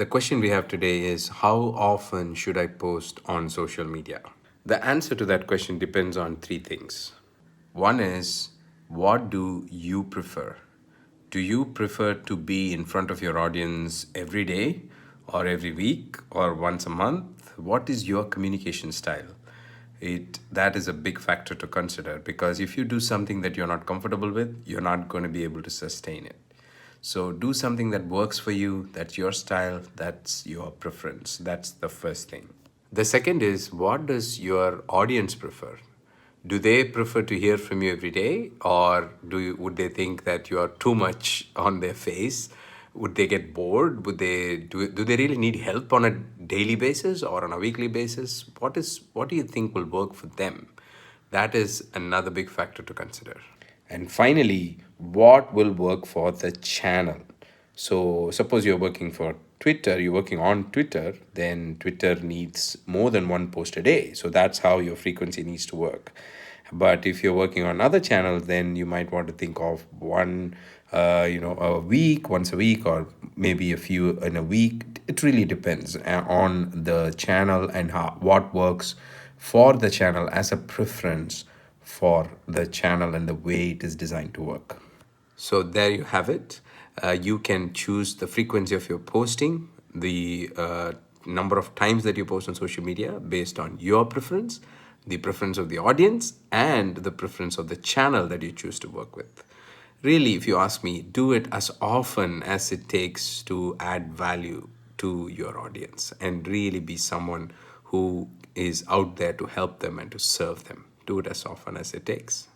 The question we have today is, how often should I post on social media? The answer to that question depends on three things. One is, what do you prefer? Do you prefer to be in front of your audience every day or every week or once a month? What is your communication style? That is a big factor to consider, because if you do something that you're not comfortable with, you're not going to be able to sustain it. So do something that works for you, that's your style, that's your preference. That's the first thing. The second is, what does your audience prefer? Do they prefer to hear from you every day, or would they think that you are too much on their face? Would they get bored? Do they really need help on a daily basis or on a weekly basis? What do you think will work for them? That is another big factor to consider. And finally, what will work for the channel? So, suppose you're working on Twitter, then Twitter needs more than one post a day. So, that's how your frequency needs to work. But if you're working on other channels, then you might want to think of once a week, or maybe a few in a week. It really depends on the channel and what works for the channel as a preference for the channel and the way it is designed to work. So there you have it. You can choose the frequency of your posting, the number of times that you post on social media based on your preference, the preference of the audience, and the preference of the channel that you choose to work with. Really, if you ask me, do it as often as it takes to add value to your audience and really be someone who is out there to help them and to serve them. Do it as often as it takes.